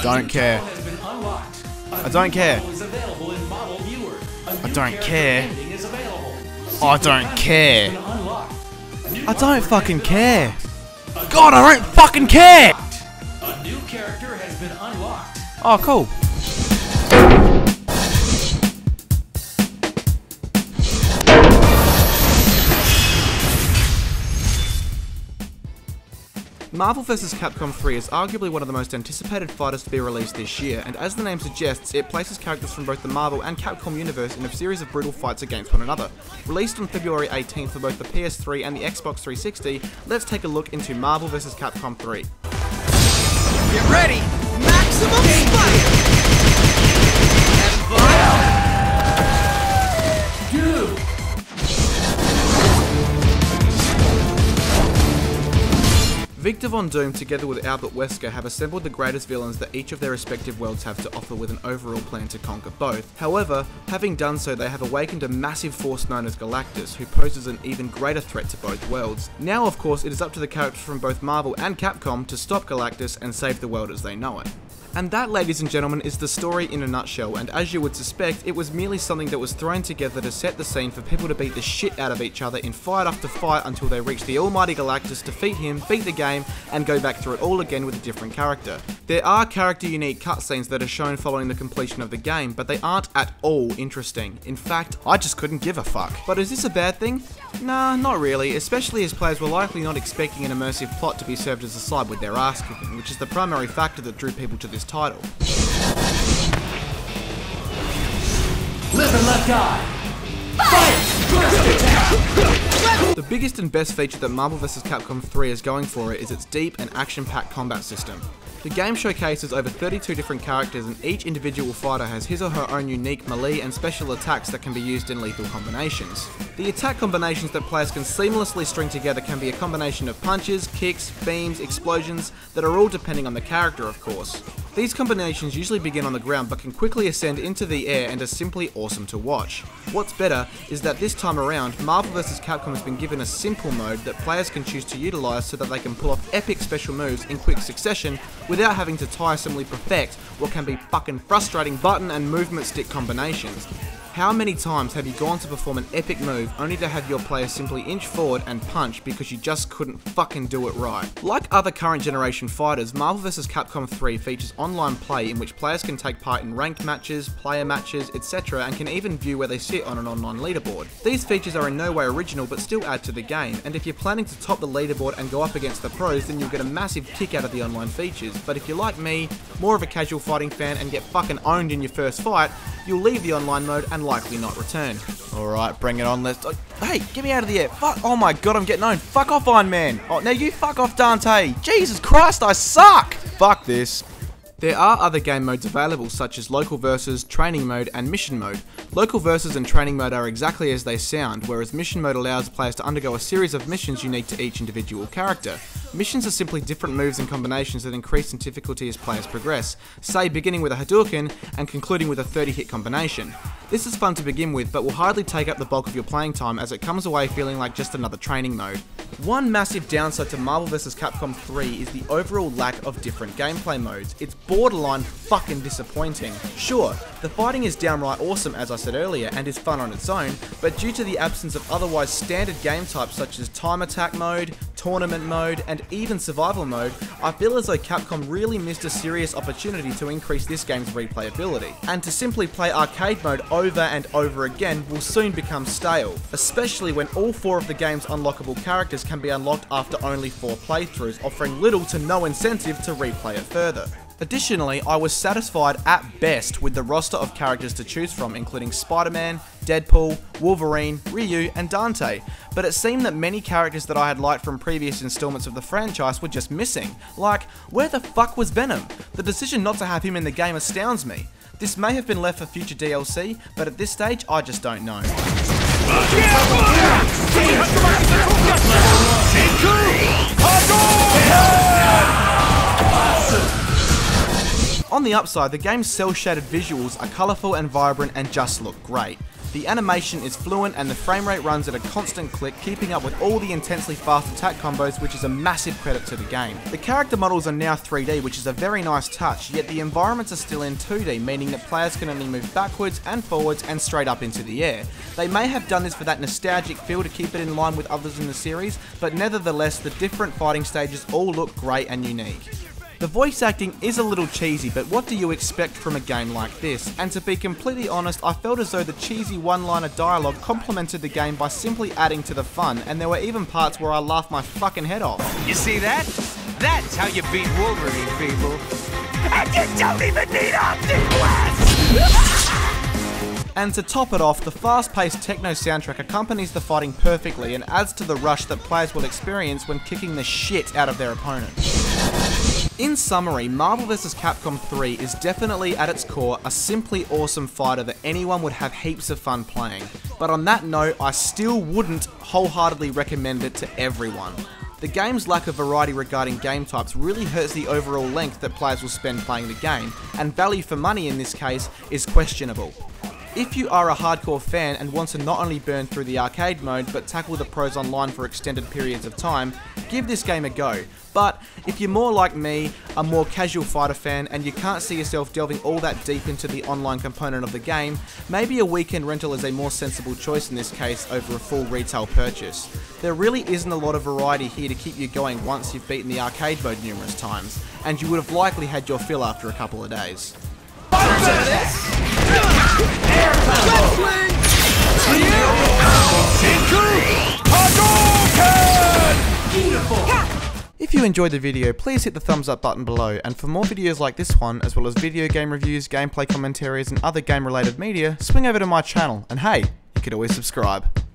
don't care. I don't care. I don't care. I don't care. I don't fucking care. God, I don't fucking care! A new character has been unlocked. Oh, cool. Marvel vs. Capcom 3 is arguably one of the most anticipated fighters to be released this year, and as the name suggests, it places characters from both the Marvel and Capcom universe in a series of brutal fights against one another. Released on February 18th for both the PS3 and the Xbox 360, let's take a look into Marvel vs. Capcom 3. Get ready! Maximum fire! And fire! Dude! Victor Von Doom together with Albert Wesker have assembled the greatest villains that each of their respective worlds have to offer with an overall plan to conquer both. However, having done so, they have awakened a massive force known as Galactus, who poses an even greater threat to both worlds. Now of course, it is up to the characters from both Marvel and Capcom to stop Galactus and save the world as they know it. And that, ladies and gentlemen, is the story in a nutshell, and as you would suspect, it was merely something that was thrown together to set the scene for people to beat the shit out of each other in fight after fight until they reach the almighty Galactus, defeat him, beat the game, and go back through it all again with a different character. There are character unique cutscenes that are shown following the completion of the game, but they aren't at all interesting. In fact, I just couldn't give a fuck. But is this a bad thing? Nah, not really, especially as players were likely not expecting an immersive plot to be served as a side with their ass kicking, which is the primary factor that drew people to this title. Live and let die! Fight! Burst attack! The biggest and best feature that Marvel vs. Capcom 3 is going for it is its deep and action-packed combat system. The game showcases over 32 different characters, and each individual fighter has his or her own unique melee and special attacks that can be used in lethal combinations. The attack combinations that players can seamlessly string together can be a combination of punches, kicks, beams, explosions, that are all depending on the character of course. These combinations usually begin on the ground but can quickly ascend into the air and are simply awesome to watch. What's better is that this time around, Marvel vs. Capcom has been given a simple mode that players can choose to utilise so that they can pull off epic special moves in quick succession without having to tiresomely perfect what can be fucking frustrating button and movement stick combinations. How many times have you gone to perform an epic move only to have your player simply inch forward and punch because you just couldn't fucking do it right? Like other current generation fighters, Marvel vs. Capcom 3 features online play in which players can take part in ranked matches, player matches, etc. and can even view where they sit on an online leaderboard. These features are in no way original but still add to the game, and if you're planning to top the leaderboard and go up against the pros, then you'll get a massive kick out of the online features. But if you're like me, more of a casual fighting fan and get fucking owned in your first fight, you'll leave the online mode and likely not return. Alright, bring it on, let's... Hey, get me out of the air. Fuck, oh my god, I'm getting owned. Fuck off, Iron Man. Oh, now you fuck off, Dante. Jesus Christ, I suck. Fuck this. There are other game modes available such as Local Versus, Training Mode and Mission Mode. Local Versus and Training Mode are exactly as they sound, whereas Mission Mode allows players to undergo a series of missions unique to each individual character. Missions are simply different moves and combinations that increase in difficulty as players progress, say beginning with a Hadouken and concluding with a 30-hit combination. This is fun to begin with, but will hardly take up the bulk of your playing time as it comes away feeling like just another training mode. One massive downside to Marvel vs. Capcom 3 is the overall lack of different gameplay modes. It's borderline fucking disappointing. Sure, the fighting is downright awesome as I said earlier and is fun on its own, but due to the absence of otherwise standard game types such as time attack mode, tournament mode, and even survival mode, I feel as though Capcom really missed a serious opportunity to increase this game's replayability. And to simply play arcade mode over and over again will soon become stale, especially when all 4 of the game's unlockable characters can be unlocked after only 4 playthroughs, offering little to no incentive to replay it further. Additionally, I was satisfied at best with the roster of characters to choose from, including Spider-Man, Deadpool, Wolverine, Ryu, and Dante, but it seemed that many characters that I had liked from previous installments of the franchise were just missing. Like, where the fuck was Venom? The decision not to have him in the game astounds me. This may have been left for future DLC, but at this stage, I just don't know. On the upside, the game's cel-shaded visuals are colourful and vibrant and just look great. The animation is fluent and the frame rate runs at a constant click, keeping up with all the intensely fast attack combos, which is a massive credit to the game. The character models are now 3D, which is a very nice touch, yet the environments are still in 2D, meaning that players can only move backwards and forwards and straight up into the air. They may have done this for that nostalgic feel to keep it in line with others in the series, but nevertheless the different fighting stages all look great and unique. The voice acting is a little cheesy, but what do you expect from a game like this? And to be completely honest, I felt as though the cheesy one-liner dialogue complemented the game by simply adding to the fun, and there were even parts where I laughed my fucking head off. You see that? That's how you beat Wolverine, people. And you don't even need Optic Blast! And to top it off, the fast-paced techno soundtrack accompanies the fighting perfectly and adds to the rush that players will experience when kicking the shit out of their opponent. In summary, Marvel vs. Capcom 3 is definitely at its core a simply awesome fighter that anyone would have heaps of fun playing. But on that note, I still wouldn't wholeheartedly recommend it to everyone. The game's lack of variety regarding game types really hurts the overall length that players will spend playing the game, and value for money in this case is questionable. If you are a hardcore fan and want to not only burn through the arcade mode but tackle the pros online for extended periods of time, give this game a go. But if you're more like me, a more casual fighter fan, and you can't see yourself delving all that deep into the online component of the game, maybe a weekend rental is a more sensible choice in this case over a full retail purchase. There really isn't a lot of variety here to keep you going once you've beaten the arcade mode numerous times, and you would have likely had your fill after a couple of days. If you enjoyed the video, please hit the thumbs up button below, and for more videos like this one, as well as video game reviews, gameplay commentaries and other game related media, swing over to my channel, and hey, you could always subscribe.